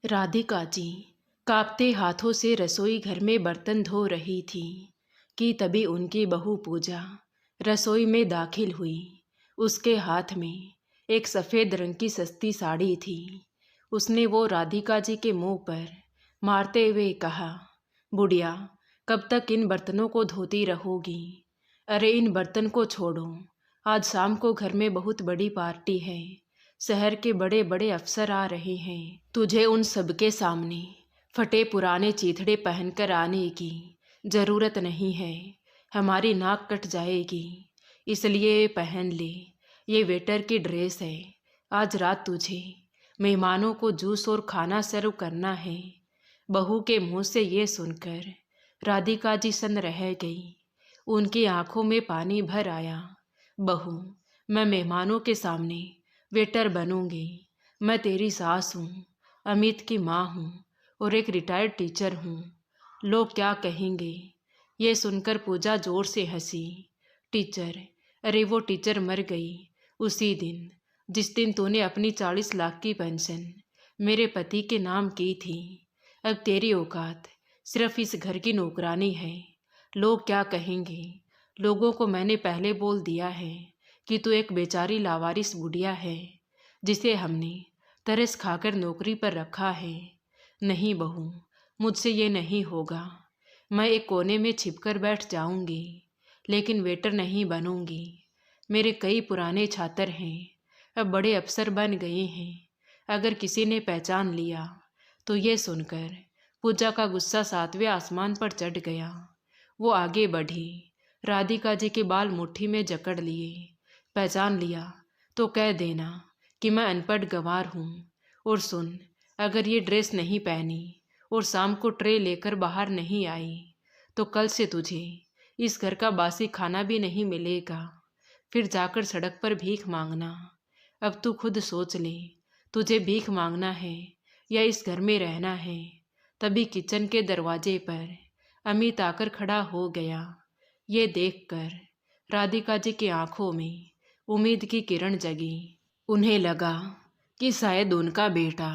राधिका जी कांपते हाथों से रसोई घर में बर्तन धो रही थी कि तभी उनकी बहू पूजा रसोई में दाखिल हुई। उसके हाथ में एक सफ़ेद रंग की सस्ती साड़ी थी। उसने वो राधिका जी के मुंह पर मारते हुए कहा, बुढ़िया, कब तक इन बर्तनों को धोती रहोगी? अरे इन बर्तन को छोड़ो, आज शाम को घर में बहुत बड़ी पार्टी है। शहर के बड़े बड़े अफसर आ रहे हैं। तुझे उन सबके सामने फटे पुराने चीथड़े पहनकर आने की ज़रूरत नहीं है। हमारी नाक कट जाएगी, इसलिए पहन ले। ये वेटर की ड्रेस है। आज रात तुझे मेहमानों को जूस और खाना सर्व करना है। बहू के मुंह से ये सुनकर राधिका जी सन्न रह गई। उनकी आंखों में पानी भर आया। बहू, मैं मेहमानों के सामने वेटर बनूंगी। मैं तेरी सास हूँ, अमित की माँ हूँ और एक रिटायर्ड टीचर हूँ। लोग क्या कहेंगे? ये सुनकर पूजा जोर से हंसी। टीचर? अरे वो टीचर मर गई उसी दिन जिस दिन तूने अपनी 40 लाख की पेंशन मेरे पति के नाम की थी। अब तेरी औकात सिर्फ इस घर की नौकरानी है। लोग क्या कहेंगे? लोगों को मैंने पहले बोल दिया है कि तू एक बेचारी लावारिस बुढ़िया है जिसे हमने तरस खाकर नौकरी पर रखा है। नहीं बहू, मुझसे ये नहीं होगा। मैं एक कोने में छिपकर बैठ जाऊंगी, लेकिन वेटर नहीं बनूंगी। मेरे कई पुराने छात्र हैं, अब बड़े अफसर बन गए हैं। अगर किसी ने पहचान लिया तो ये सुनकर पूजा का गुस्सा 7वें आसमान पर चढ़ गया। वो आगे बढ़ी, राधिका जी के बाल मुट्ठी में जकड़ लिए। पहचान लिया तो कह देना कि मैं अनपढ़ गंवार हूँ। और सुन, अगर ये ड्रेस नहीं पहनी और शाम को ट्रे लेकर बाहर नहीं आई तो कल से तुझे इस घर का बासी खाना भी नहीं मिलेगा। फिर जाकर सड़क पर भीख मांगना। अब तू खुद सोच ले, तुझे भीख मांगना है या इस घर में रहना है। तभी किचन के दरवाजे पर अमित आकर खड़ा हो गया। ये देखकर राधिका जी की आंखों में उम्मीद की किरण जगी। उन्हें लगा कि शायद उनका बेटा,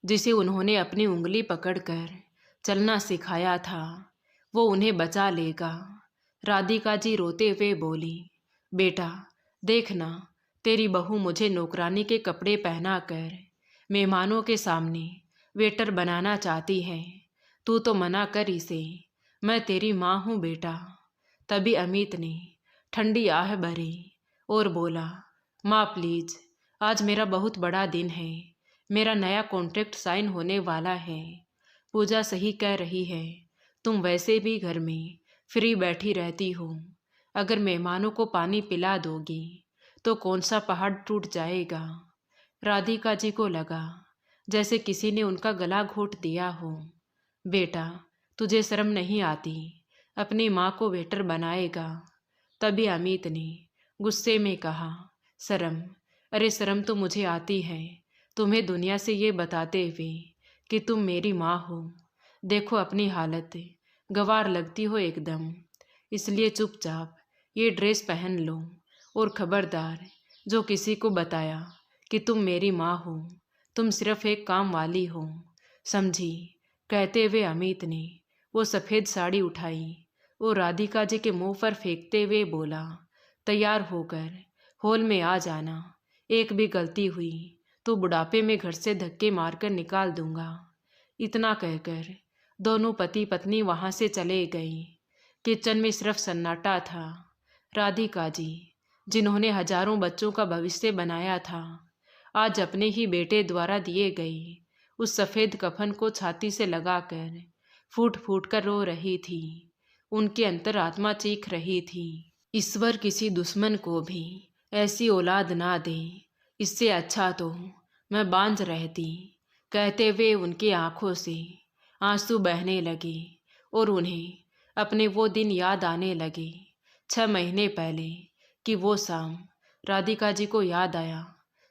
जिसे उन्होंने अपनी उंगली पकड़कर चलना सिखाया था, वो उन्हें बचा लेगा। राधिका जी रोते हुए बोली, बेटा देखना, तेरी बहू मुझे नौकरानी के कपड़े पहनाकर मेहमानों के सामने वेटर बनाना चाहती है। तू तो मना कर इसे, मैं तेरी माँ हूँ बेटा। तभी अमित ने ठंडी आह भरी और बोला, माँ प्लीज, आज मेरा बहुत बड़ा दिन है। मेरा नया कॉन्ट्रैक्ट साइन होने वाला है। पूजा सही कह रही है, तुम वैसे भी घर में फ्री बैठी रहती हो। अगर मेहमानों को पानी पिला दोगी तो कौन सा पहाड़ टूट जाएगा। राधिका जी को लगा जैसे किसी ने उनका गला घोंट दिया हो। बेटा, तुझे शर्म नहीं आती? अपनी माँ को वेटर बनाएगा। तभी अमित ने गुस्से में कहा, शर्म? अरे शर्म तो मुझे आती है तुम्हें दुनिया से ये बताते हुए कि तुम मेरी माँ हो। देखो अपनी हालत, गंवार लगती हो एकदम। इसलिए चुपचाप ये ड्रेस पहन लो और खबरदार, जो किसी को बताया कि तुम मेरी माँ हो, तुम सिर्फ एक काम वाली हो, समझी? कहते हुए अमित ने वो सफ़ेद साड़ी उठाई और राधिका जी के मुंह पर फेंकते हुए बोला, तैयार होकर हॉल में आ जाना। एक भी गलती हुई तो बुढ़ापे में घर से धक्के मारकर निकाल दूंगा। इतना कहकर दोनों पति पत्नी वहां से चले गए। किचन में सिर्फ सन्नाटा था। राधिका जी, जिन्होंने हजारों बच्चों का भविष्य बनाया था, आज अपने ही बेटे द्वारा दिए गए उस सफ़ेद कफन को छाती से लगाकर फूट फूट कर रो रही थी। उनकी अंतरात्मा चीख रही थी, ईश्वर किसी दुश्मन को भी ऐसी औलाद ना दे। इससे अच्छा तो मैं बांझ रहती। कहते हुए उनकी आंखों से आंसू बहने लगे और उन्हें अपने वो दिन याद आने लगे 6 महीने पहले कि वो शाम। राधिका जी को याद आया,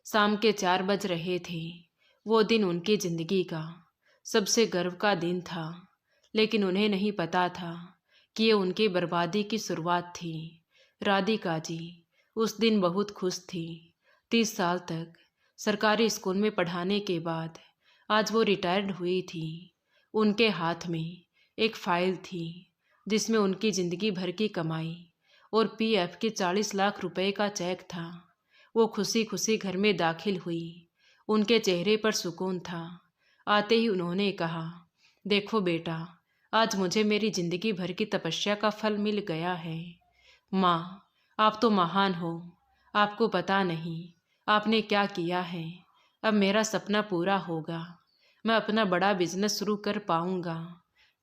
शाम के 4 बज रहे थे। वो दिन उनकी जिंदगी का सबसे गर्व का दिन था, लेकिन उन्हें नहीं पता था कि ये उनकी बर्बादी की शुरुआत थी। राधिका जी उस दिन बहुत खुश थी। 30 साल तक सरकारी स्कूल में पढ़ाने के बाद आज वो रिटायर्ड हुई थी। उनके हाथ में एक फाइल थी जिसमें उनकी ज़िंदगी भर की कमाई और पीएफ के 40 लाख रुपए का चेक था। वो खुशी खुशी घर में दाखिल हुई। उनके चेहरे पर सुकून था। आते ही उन्होंने कहा, देखो बेटा, आज मुझे मेरी ज़िंदगी भर की तपस्या का फल मिल गया है। माँ, आप तो महान हो। आपको पता नहीं आपने क्या किया है। अब मेरा सपना पूरा होगा। मैं अपना बड़ा बिजनेस शुरू कर पाऊंगा।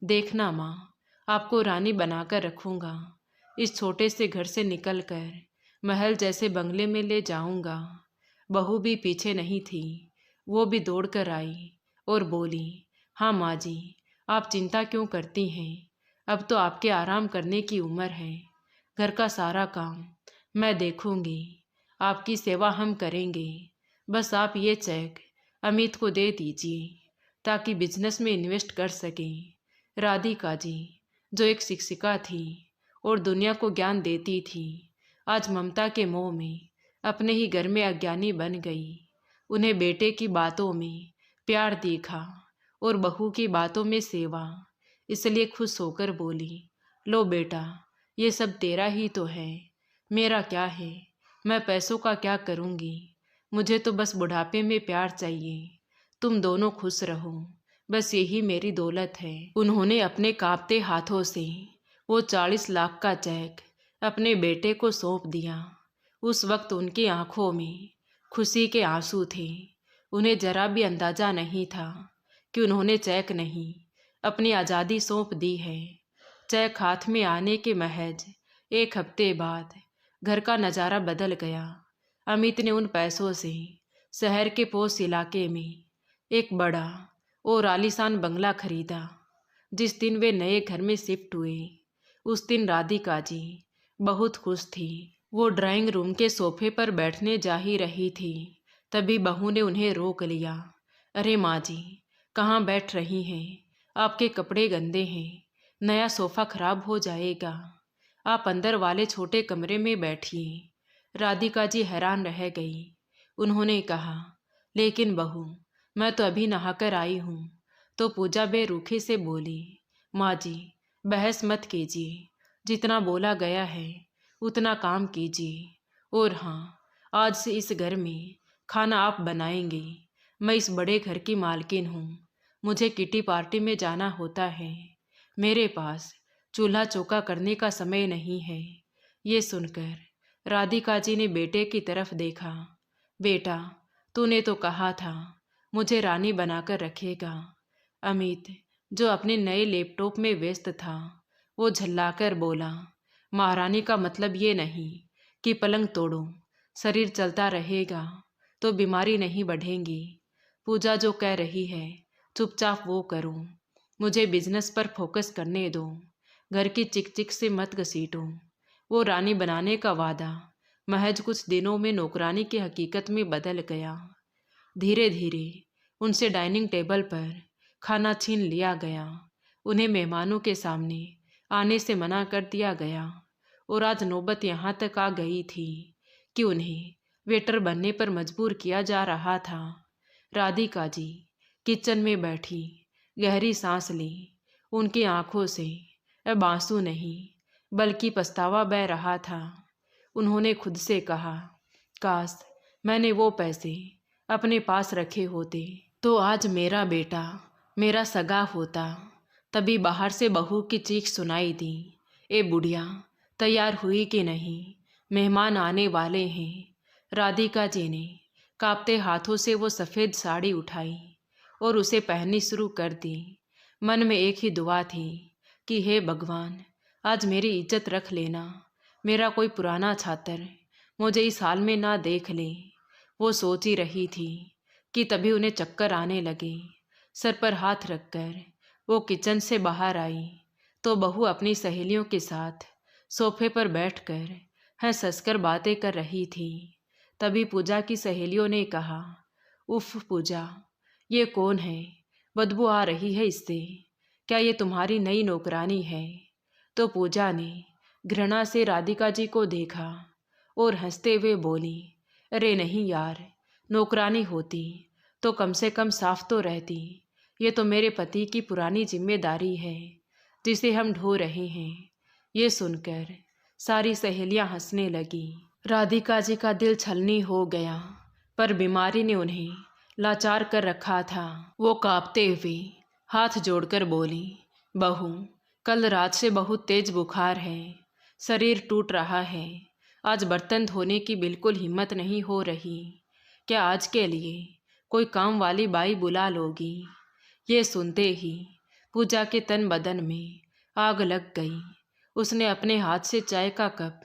देखना माँ, आपको रानी बनाकर रखूंगा। इस छोटे से घर से निकलकर महल जैसे बंगले में ले जाऊंगा। बहू भी पीछे नहीं थी। वो भी दौड़ कर आई और बोली, हाँ माँ जी, आप चिंता क्यों करती हैं? अब तो आपके आराम करने की उम्र है। घर का सारा काम मैं देखूंगी। आपकी सेवा हम करेंगे। बस आप ये चेक अमित को दे दीजिए ताकि बिजनेस में इन्वेस्ट कर सकें। राधिका जी, जो एक शिक्षिका थी और दुनिया को ज्ञान देती थी, आज ममता के मोह में अपने ही घर में अज्ञानी बन गई। उन्हें बेटे की बातों में प्यार दिखा और बहू की बातों में सेवा, इसलिए खुश होकर बोली, लो बेटा, ये सब तेरा ही तो है। मेरा क्या है? मैं पैसों का क्या करूँगी? मुझे तो बस बुढ़ापे में प्यार चाहिए। तुम दोनों खुश रहो, बस यही मेरी दौलत है। उन्होंने अपने कांपते हाथों से वो 40 लाख का चेक अपने बेटे को सौंप दिया। उस वक्त उनकी आंखों में खुशी के आंसू थे। उन्हें जरा भी अंदाजा नहीं था कि उन्होंने चेक नहीं, अपनी आज़ादी सौंप दी है। चेक हाथ में आने के महज एक हफ्ते बाद घर का नज़ारा बदल गया। अमित ने उन पैसों से शहर के पोश इलाके में एक बड़ा और आलीशान बंगला खरीदा। जिस दिन वे नए घर में शिफ्ट हुए, उस दिन राधिका जी बहुत खुश थी। वो ड्राइंग रूम के सोफे पर बैठने जा ही रही थी, तभी बहू ने उन्हें रोक लिया। अरे माँ जी, कहाँ बैठ रही हैं? आपके कपड़े गंदे हैं, नया सोफ़ा खराब हो जाएगा। आप अंदर वाले छोटे कमरे में बैठिए। राधिका जी हैरान रह गई। उन्होंने कहा, लेकिन बहू, मैं तो अभी नहाकर आई हूँ। तो पूजा बेरुखी से बोली, माँ जी, बहस मत कीजिए। जितना बोला गया है उतना काम कीजिए। और हाँ, आज से इस घर में खाना आप बनाएंगे। मैं इस बड़े घर की मालकिन हूँ। मुझे किटी पार्टी में जाना होता है। मेरे पास चूल्हा चौका करने का समय नहीं है। ये सुनकर राधिका जी ने बेटे की तरफ देखा। बेटा, तूने तो कहा था मुझे रानी बनाकर रखेगा। अमित, जो अपने नए लैपटॉप में व्यस्त था, वो झल्लाकर बोला, महारानी का मतलब ये नहीं कि पलंग तोड़ो। शरीर चलता रहेगा तो बीमारी नहीं बढ़ेंगी। पूजा जो कह रही है चुपचाप वो करो। मुझे बिजनेस पर फोकस करने दो। घर की चिक चिक से मत घसीटो। वो रानी बनाने का वादा महज कुछ दिनों में नौकरानी की हकीकत में बदल गया। धीरे धीरे उनसे डाइनिंग टेबल पर खाना छीन लिया गया। उन्हें मेहमानों के सामने आने से मना कर दिया गया और आज नौबत यहाँ तक आ गई थी कि उन्हें वेटर बनने पर मजबूर किया जा रहा था। राधिका जी किचन में बैठी गहरी सांस ली। उनकी आंखों से अब आंसू नहीं बल्कि पछतावा बह रहा था। उन्होंने खुद से कहा, काश मैंने वो पैसे अपने पास रखे होते तो आज मेरा बेटा मेरा सगा होता। तभी बाहर से बहू की चीख सुनाई दी, ए बुढ़िया, तैयार हुई कि नहीं? मेहमान आने वाले हैं। राधिका जी ने कांपते हाथों से वो सफ़ेद साड़ी उठाई और उसे पहननी शुरू कर दी। मन में एक ही दुआ थी कि हे भगवान, आज मेरी इज्जत रख लेना। मेरा कोई पुराना छात्र मुझे इस हाल में ना देख ले। वो सोच ही रही थी कि तभी उन्हें चक्कर आने लगे। सर पर हाथ रखकर वो किचन से बाहर आई तो बहू अपनी सहेलियों के साथ सोफे पर बैठकर हंस हंसकर बातें कर रही थी। तभी पूजा की सहेलियों ने कहा, उफ पूजा, ये कौन है? बदबू आ रही है इससे। क्या ये तुम्हारी नई नौकरानी है? तो पूजा ने घृणा से राधिका जी को देखा और हंसते हुए बोली, अरे नहीं यार, नौकरानी होती तो कम से कम साफ तो रहती। ये तो मेरे पति की पुरानी जिम्मेदारी है जिसे हम ढो रहे हैं। ये सुनकर सारी सहेलियां हंसने लगी। राधिका जी का दिल छलनी हो गया, पर बीमारी ने उन्हें लाचार कर रखा था। वो कांपते हुए हाथ जोड़कर बोली, बहू, कल रात से बहुत तेज बुखार है, शरीर टूट रहा है। आज बर्तन धोने की बिल्कुल हिम्मत नहीं हो रही। क्या आज के लिए कोई काम वाली बाई बुला लोगी? ये सुनते ही पूजा के तन बदन में आग लग गई। उसने अपने हाथ से चाय का कप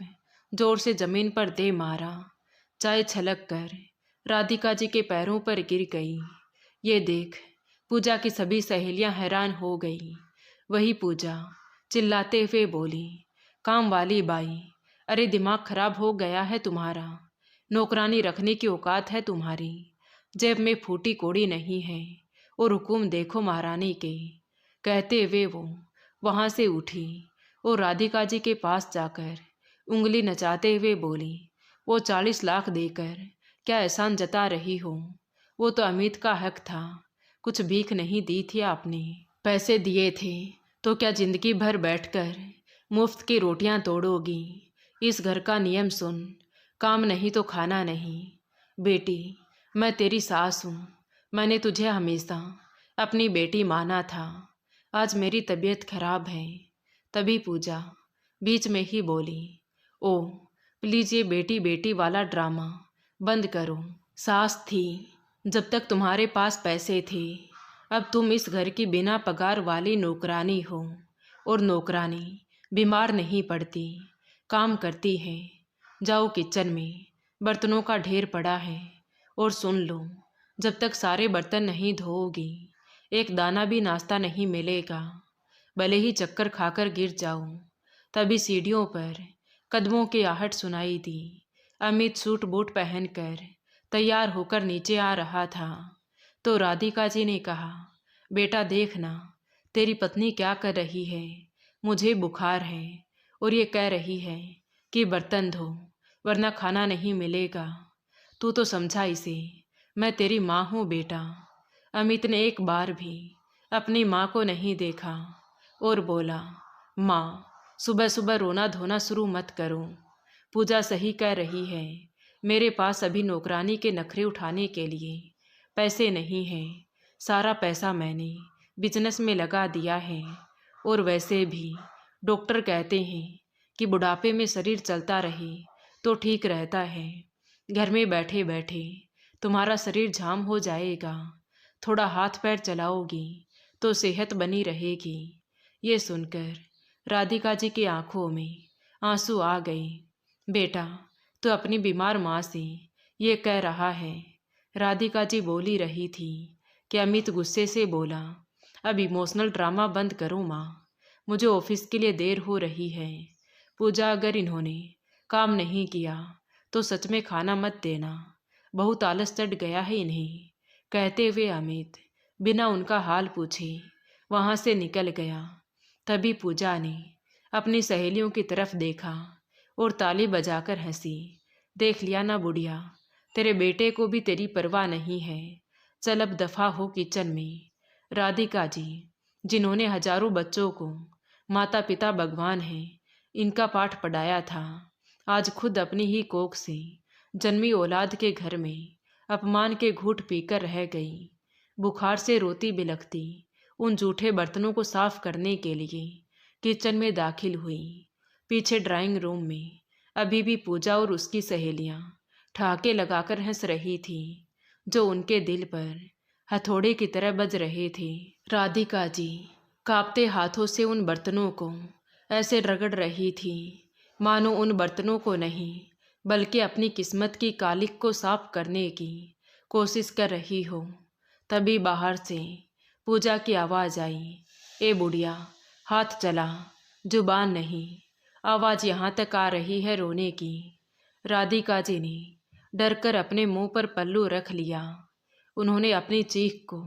जोर से जमीन पर दे मारा। चाय छलक कर राधिका जी के पैरों पर गिर गई। ये देख पूजा की सभी सहेलियां हैरान हो गई। वही पूजा चिल्लाते हुए बोली, काम वाली बाई, अरे दिमाग खराब हो गया है तुम्हारा? नौकरानी रखने की औकात है तुम्हारी? जेब में फूटी कोड़ी नहीं है और हुकुम देखो महारानी के। कहते हुए वो वहाँ से उठी और राधिका जी के पास जाकर उंगली नचाते हुए बोली, वो 40 लाख देकर क्या एहसान जता रही हो? वो तो अमित का हक था, कुछ भीख नहीं दी थी आपने। पैसे दिए थे तो क्या जिंदगी भर बैठकर मुफ्त की रोटियां तोड़ोगी? इस घर का नियम सुन, काम नहीं तो खाना नहीं। बेटी, मैं तेरी सास हूँ, मैंने तुझे हमेशा अपनी बेटी माना था। आज मेरी तबीयत खराब है। तभी पूजा बीच में ही बोली, ओ प्लीज ये बेटी बेटी वाला ड्रामा बंद करो। सास थी जब तक तुम्हारे पास पैसे थे, अब तुम इस घर की बिना पगार वाली नौकरानी हो। और नौकरानी बीमार नहीं पड़ती, काम करती है। जाओ किचन में, बर्तनों का ढेर पड़ा है। और सुन लो, जब तक सारे बर्तन नहीं धोओगी एक दाना भी नाश्ता नहीं मिलेगा। भले ही चक्कर खाकर गिर जाओ। तभी सीढ़ियों पर कदमों की आहट सुनाई दी। अमित सूट बूट पहनकर तैयार होकर नीचे आ रहा था। तो राधिका जी ने कहा, बेटा देखना तेरी पत्नी क्या कर रही है। मुझे बुखार है और ये कह रही है कि बर्तन धो वरना खाना नहीं मिलेगा। तू तो समझा इसे, मैं तेरी माँ हूँ बेटा। अमित ने एक बार भी अपनी माँ को नहीं देखा और बोला, माँ सुबह सुबह रोना धोना शुरू मत करो। पूजा सही कह रही है, मेरे पास अभी नौकरानी के नखरे उठाने के लिए पैसे नहीं हैं। सारा पैसा मैंने बिजनेस में लगा दिया है। और वैसे भी डॉक्टर कहते हैं कि बुढ़ापे में शरीर चलता रहे तो ठीक रहता है। घर में बैठे बैठे तुम्हारा शरीर जाम हो जाएगा। थोड़ा हाथ पैर चलाओगी तो सेहत बनी रहेगी। ये सुनकर राधिका जी की आंखों में आंसू आ गए। बेटा, तो अपनी बीमार माँ से ये कह रहा है? राधिका जी बोली रही थी कि अमित गुस्से से बोला, अब इमोशनल ड्रामा बंद करो माँ, मुझे ऑफिस के लिए देर हो रही है। पूजा, अगर इन्होंने काम नहीं किया तो सच में खाना मत देना, बहुत आलस चढ़ गया है इन्हें। कहते हुए अमित बिना उनका हाल पूछे वहाँ से निकल गया। तभी पूजा ने अपनी सहेलियों की तरफ देखा और ताली बजाकर हंसी। देख लिया ना बुढ़िया, तेरे बेटे को भी तेरी परवाह नहीं है। चल अब दफा हो किचन में। राधिका जी, जिन्होंने हजारों बच्चों को माता पिता भगवान है इनका पाठ पढ़ाया था, आज खुद अपनी ही कोख से जन्मी औलाद के घर में अपमान के घूंट पीकर रह गई। बुखार से रोती बिलखती उन जूठे बर्तनों को साफ करने के लिए किचन में दाखिल हुई। पीछे ड्राइंग रूम में अभी भी पूजा और उसकी सहेलियां ठहाके लगाकर हंस रही थी, जो उनके दिल पर हथौड़े की तरह बज रहे थे। राधिका जी कांपते हाथों से उन बर्तनों को ऐसे रगड़ रही थी मानो उन बर्तनों को नहीं बल्कि अपनी किस्मत की कालिक को साफ करने की कोशिश कर रही हो। तभी बाहर से पूजा की आवाज़ आई, ए बुढ़िया, हाथ चला, जुबान नहीं। आवाज़ यहाँ तक आ रही है रोने की। राधिका जी ने डर कर अपने मुंह पर पल्लू रख लिया। उन्होंने अपनी चीख को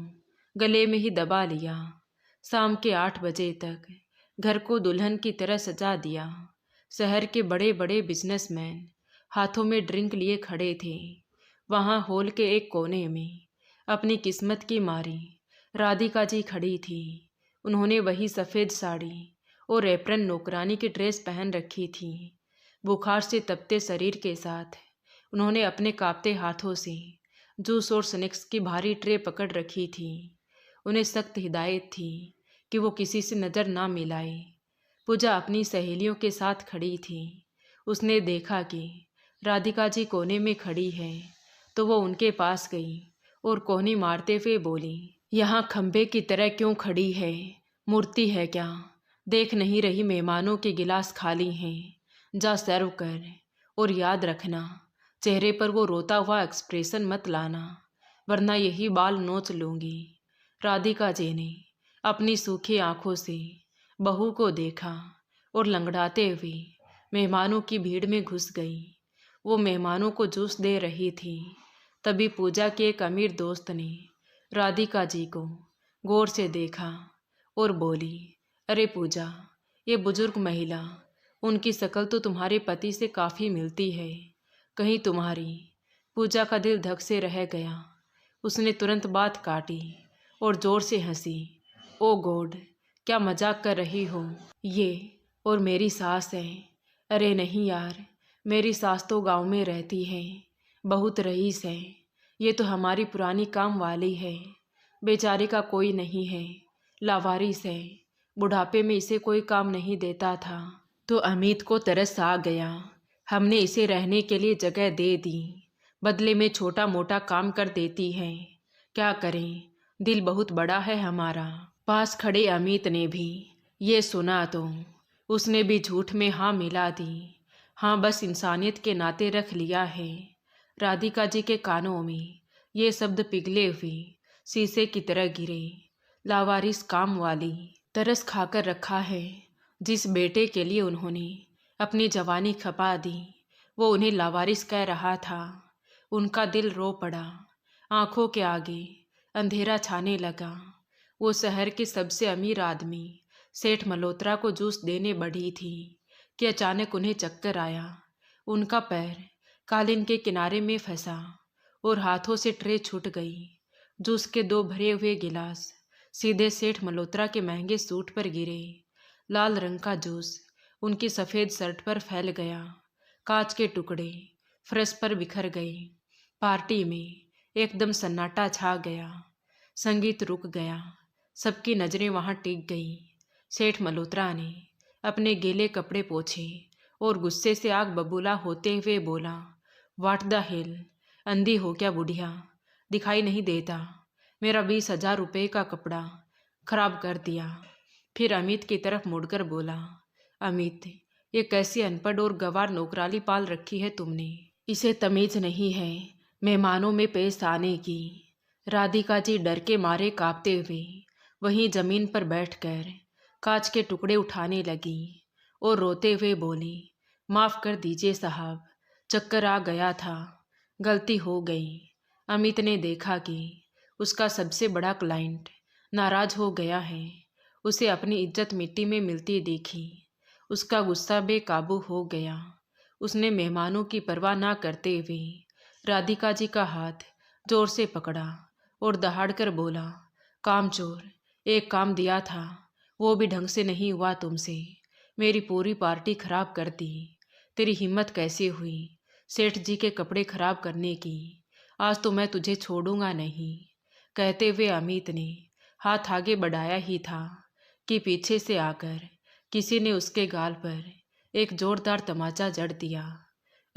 गले में ही दबा लिया। शाम के 8 बजे तक घर को दुल्हन की तरह सजा दिया। शहर के बड़े बड़े बिजनेसमैन हाथों में ड्रिंक लिए खड़े थे। वहाँ हॉल के एक कोने में अपनी किस्मत की मारी राधिका जी खड़ी थी। उन्होंने वही सफ़ेद साड़ी और एप्रन नौकरानी की ड्रेस पहन रखी थी। बुखार से तपते शरीर के साथ उन्होंने अपने कांपते हाथों से जूस और स्नैक्स की भारी ट्रे पकड़ रखी थी। उन्हें सख्त हिदायत थी कि वो किसी से नज़र ना मिलाए। पूजा अपनी सहेलियों के साथ खड़ी थी। उसने देखा कि राधिका जी कोने में खड़ी है तो वो उनके पास गई और कोहनी मारते हुए बोली, यहाँ खंभे की तरह क्यों खड़ी है? मूर्ति है क्या? देख नहीं रही मेहमानों के गिलास खाली हैं? जा सर्व कर। और याद रखना, चेहरे पर वो रोता हुआ एक्सप्रेशन मत लाना, वरना यही बाल नोच लूँगी। राधिका जी ने अपनी सूखी आंखों से बहू को देखा और लंगड़ाते हुए मेहमानों की भीड़ में घुस गई। वो मेहमानों को जूस दे रही थी। तभी पूजा के एक अमीर दोस्त ने राधिका जी को गौर से देखा और बोली, अरे पूजा, ये बुजुर्ग महिला, उनकी शक्ल तो तुम्हारे पति से काफ़ी मिलती है, कहीं तुम्हारी? पूजा का दिल धक से रह गया। उसने तुरंत बात काटी और ज़ोर से हंसी। ओ गॉड, क्या मजाक कर रही हो? ये और मेरी सास है। अरे नहीं यार, मेरी सास तो गांव में रहती है, बहुत रईस है। ये तो हमारी पुरानी काम वाली है, बेचारी का कोई नहीं है, लावारिस है। बुढ़ापे में इसे कोई काम नहीं देता था तो अमित को तरस आ गया। हमने इसे रहने के लिए जगह दे दी, बदले में छोटा मोटा काम कर देती है। क्या करें, दिल बहुत बड़ा है हमारा। पास खड़े अमित ने भी ये सुना तो उसने भी झूठ में हाँ मिला दी। हाँ, बस इंसानियत के नाते रख लिया है। राधिका जी के कानों में ये शब्द पिघले हुए शीशे की तरह गिरे। लावारिस काम वाली, तरस खाकर रखा है। जिस बेटे के लिए उन्होंने अपनी जवानी खपा दी, वो उन्हें लावारिस कह रहा था। उनका दिल रो पड़ा। आंखों के आगे अंधेरा छाने लगा। वो शहर के सबसे अमीर आदमी सेठ मल्होत्रा को जूस देने बढ़ी थी कि अचानक उन्हें चक्कर आया। उनका पैर कालीन के किनारे में फंसा और हाथों से ट्रे छूट गई। जूस के 2 भरे हुए गिलास सीधे सेठ मल्होत्रा के महंगे सूट पर गिरे। लाल रंग का जूस उनकी सफ़ेद शर्ट पर फैल गया। कांच के टुकड़े फर्श पर बिखर गए। पार्टी में एकदम सन्नाटा छा गया। संगीत रुक गया। सबकी नज़रें वहाँ टिक गई। सेठ मल्होत्रा ने अपने गीले कपड़े पोंछे और गुस्से से आग बबूला होते हुए बोला, वाट द हेल, अंधी हो क्या बुढ़िया? दिखाई नहीं देता? मेरा 20,000 रुपये का कपड़ा खराब कर दिया। फिर अमित की तरफ मुड़कर बोला, अमित, ये कैसी अनपढ़ और गंवार नौकराली पाल रखी है तुमने? इसे तमीज़ नहीं है मेहमानों में पेश आने की। राधिका जी डर के मारे कांपते हुए वहीं जमीन पर बैठकर कांच के टुकड़े उठाने लगी और रोते हुए बोली, माफ़ कर दीजिए साहब, चक्कर आ गया था, गलती हो गई। अमित ने देखा कि उसका सबसे बड़ा क्लाइंट नाराज हो गया है। उसे अपनी इज्जत मिट्टी में मिलती देखी। उसका गुस्सा बेकाबू हो गया। उसने मेहमानों की परवाह ना करते हुए राधिका जी का हाथ जोर से पकड़ा और दहाड़कर बोला, कामचोर, एक काम दिया था, वो भी ढंग से नहीं हुआ तुमसे। मेरी पूरी पार्टी खराब कर दी। तेरी हिम्मत कैसे हुई सेठ जी के कपड़े खराब करने की? आज तो मैं तुझे छोड़ूंगा नहीं। कहते हुए अमित ने हाथ आगे बढ़ाया ही था कि पीछे से आकर किसी ने उसके गाल पर एक जोरदार तमाचा जड़ दिया।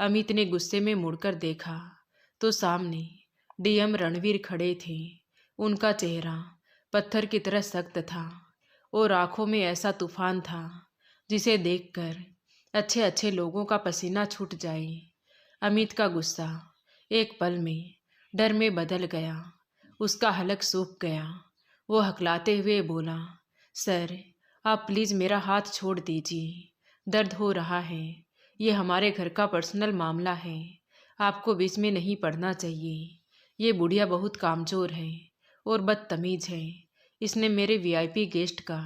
अमित ने गुस्से में मुड़कर देखा तो सामने डीएम रणवीर खड़े थे। उनका चेहरा पत्थर की तरह सख्त था और आंखों में ऐसा तूफान था जिसे देखकर अच्छे अच्छे लोगों का पसीना छूट जाए। अमित का गुस्सा एक पल में डर में बदल गया। उसका हलक सूख गया। वो हकलाते हुए बोला, सर, आप प्लीज़ मेरा हाथ छोड़ दीजिए, दर्द हो रहा है। ये हमारे घर का पर्सनल मामला है, आपको बीच में नहीं पड़ना चाहिए। ये बुढ़िया बहुत कामचोर है और बदतमीज़ है। इसने मेरे वीआईपी गेस्ट का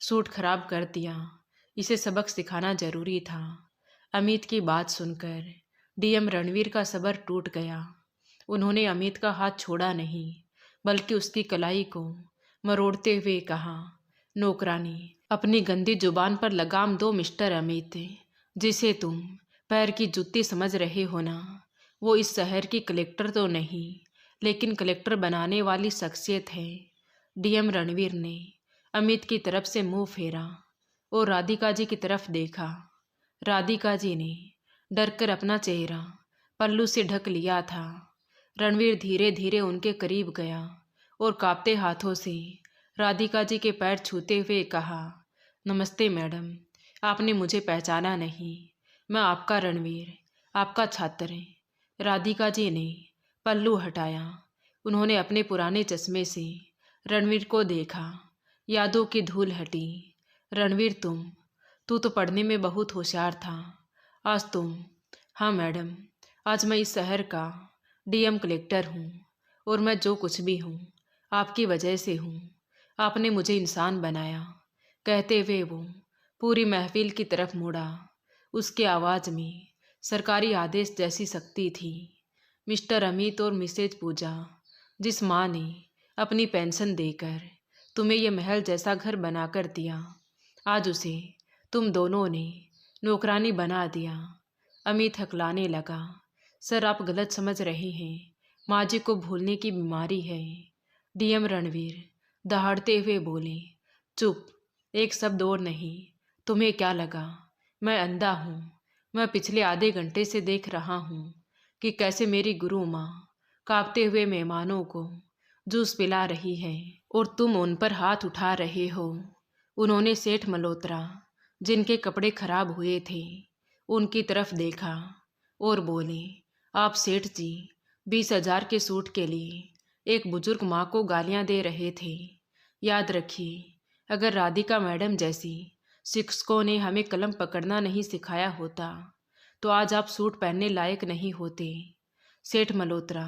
सूट खराब कर दिया। इसे सबक सिखाना जरूरी था। अमित की बात सुनकर डीएम रणवीर का सब्र टूट गया। उन्होंने अमित का हाथ छोड़ा नहीं बल्कि उसकी कलाई को मरोड़ते हुए कहा, नौकरानी, अपनी गंदी जुबान पर लगाम दो मिस्टर अमित। जिसे तुम पैर की जुत्ती समझ रहे हो ना, वो इस शहर की कलेक्टर तो नहीं, लेकिन कलेक्टर बनाने वाली शख्सियत है। डीएम रणवीर ने अमित की तरफ से मुंह फेरा और राधिका जी की तरफ देखा। राधिका जी ने डर कर अपना चेहरा पल्लू से ढक लिया था। रणवीर धीरे धीरे उनके करीब गया और कांपते हाथों से राधिका जी के पैर छूते हुए कहा, नमस्ते मैडम, आपने मुझे पहचाना नहीं, मैं आपका रणवीर, आपका छात्र। राधिका जी ने पल्लू हटाया। उन्होंने अपने पुराने चश्मे से रणवीर को देखा। यादों की धूल हटी। रणवीर, तू तो पढ़ने में बहुत होशियार था। आज तुम। हाँ मैडम, आज मैं इस शहर का डीएम कलेक्टर हूँ और मैं जो कुछ भी हूँ आपकी वजह से हूँ। आपने मुझे इंसान बनाया। कहते हुए वो पूरी महफिल की तरफ मुड़ा। उसकी आवाज़ में सरकारी आदेश जैसी शक्ति थी। मिस्टर अमित और मिसेज पूजा, जिस माँ ने अपनी पेंशन देकर तुम्हें यह महल जैसा घर बनाकर दिया, आज उसे तुम दोनों ने नौकरानी बना दिया। अमित हकलाने लगा। सर, आप गलत समझ रहे हैं। माँ जी को भूलने की बीमारी है। डीएम रणवीर दहाड़ते हुए बोले, चुप, एक शब्द और नहीं। तुम्हें क्या लगा मैं अंधा हूँ? मैं पिछले आधे घंटे से देख रहा हूँ कि कैसे मेरी गुरु माँ कांपते हुए मेहमानों को जूस पिला रही है और तुम उन पर हाथ उठा रहे हो। उन्होंने सेठ मल्होत्रा, जिनके कपड़े खराब हुए थे, उनकी तरफ देखा और बोले, आप सेठ जी 20,000 के सूट के लिए एक बुजुर्ग माँ को गालियाँ दे रहे थे। याद रखिए, अगर राधिका मैडम जैसी शिक्षकों ने हमें कलम पकड़ना नहीं सिखाया होता तो आज आप सूट पहनने लायक नहीं होते। सेठ मल्होत्रा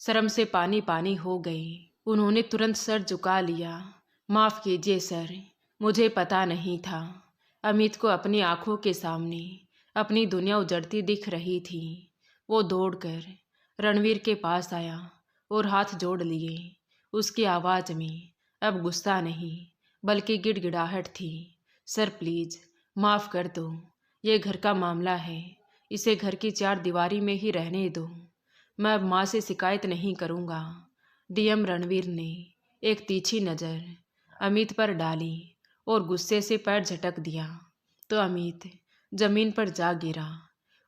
शर्म से पानी पानी हो गए। उन्होंने तुरंत सर झुका लिया। माफ़ कीजिए सर, मुझे पता नहीं था। अमित को अपनी आंखों के सामने अपनी दुनिया उजड़ती दिख रही थी। वो दौड़कर रणवीर के पास आया और हाथ जोड़ लिए। उसकी आवाज़ में अब गुस्सा नहीं बल्कि गिड़गिड़ाहट थी। सर प्लीज़ माफ़ कर दो, ये घर का मामला है, इसे घर की 4 दीवारी में ही रहने दो। मैं अब माँ से शिकायत नहीं करूँगा। डीएम रणवीर ने एक तीखी नज़र अमित पर डाली और गुस्से से पैर झटक दिया तो अमित जमीन पर जा गिरा।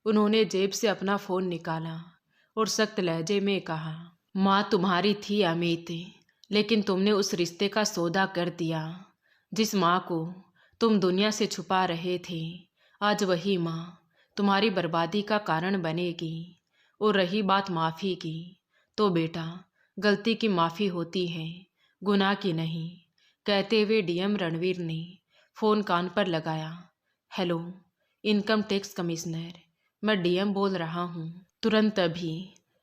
उन्होंने जेब से अपना फ़ोन निकाला और सख्त लहजे में कहा, माँ तुम्हारी थी अमित, लेकिन तुमने उस रिश्ते का सौदा कर दिया। जिस माँ को तुम दुनिया से छुपा रहे थे, आज वही माँ तुम्हारी बर्बादी का कारण बनेगी। और रही बात माफ़ी की, तो बेटा गलती की माफ़ी होती है, गुनाह की नहीं। कहते हुए डीएम रणवीर ने फ़ोन कान पर लगाया। हेलो, इनकम टैक्स कमिश्नर, मैं डीएम बोल रहा हूँ। तुरंत अभी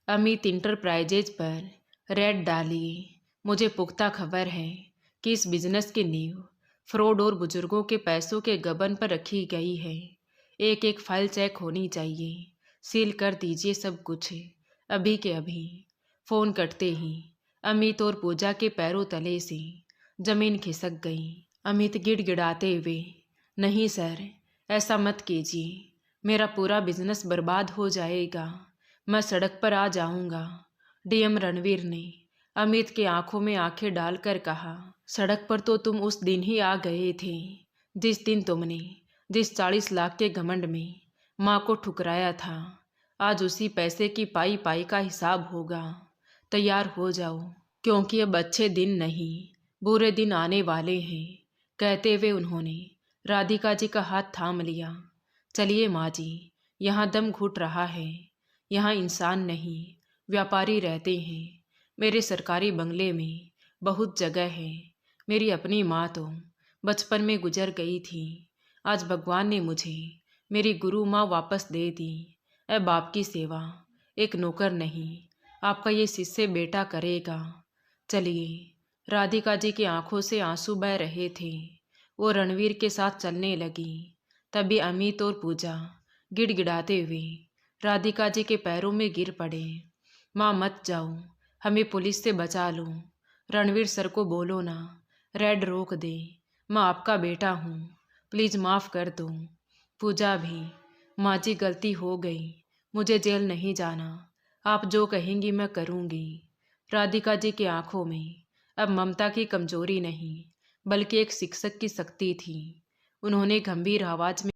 अमित इंटरप्राइजेज पर रेड डालिए। मुझे पुख्ता खबर है कि इस बिजनेस की नींव फ्रॉड और बुजुर्गों के पैसों के गबन पर रखी गई है। एक एक फाइल चेक होनी चाहिए। सील कर दीजिए सब कुछ, अभी के अभी। फ़ोन कटते ही अमित और पूजा के पैरों तले से जमीन खिसक गई। अमित गिड़गिड़ाते हुए, नहीं सर, ऐसा मत कीजिए, मेरा पूरा बिजनेस बर्बाद हो जाएगा, मैं सड़क पर आ जाऊंगा। डीएम रणवीर ने अमित की आंखों में आंखें डालकर कहा, सड़क पर तो तुम उस दिन ही आ गए थे जिस दिन तुमने जिस 40 लाख के घमंड में माँ को ठुकराया था। आज उसी पैसे की पाई पाई का हिसाब होगा। तैयार हो जाओ, क्योंकि अब अच्छे दिन नहीं बुरे दिन आने वाले हैं। कहते हुए उन्होंने राधिका जी का हाथ थाम लिया। चलिए माँ जी, यहाँ दम घुट रहा है। यहाँ इंसान नहीं व्यापारी रहते हैं। मेरे सरकारी बंगले में बहुत जगह है। मेरी अपनी माँ तो बचपन में गुजर गई थी। आज भगवान ने मुझे मेरी गुरु माँ वापस दे दी। अब बाप की सेवा एक नौकर नहीं, आपका ये शिष्य बेटा करेगा। चलिए। राधिका जी की आंखों से आंसू बह रहे थे। वो रणवीर के साथ चलने लगी। तभी अमित और पूजा गिड़गिड़ाते हुए राधिका जी के पैरों में गिर पड़े। माँ मत जाओ, हमें पुलिस से बचा लो, रणवीर सर को बोलो ना, रेड रोक दे। मैं आपका बेटा हूँ, प्लीज़ माफ़ कर दो। पूजा भी, माँ जी गलती हो गई, मुझे जेल नहीं जाना, आप जो कहेंगी मैं करूँगी। राधिका जी की आंखों में अब ममता की कमजोरी नहीं बल्कि एक शिक्षक की शक्ति थी। उन्होंने गंभीर आवाज में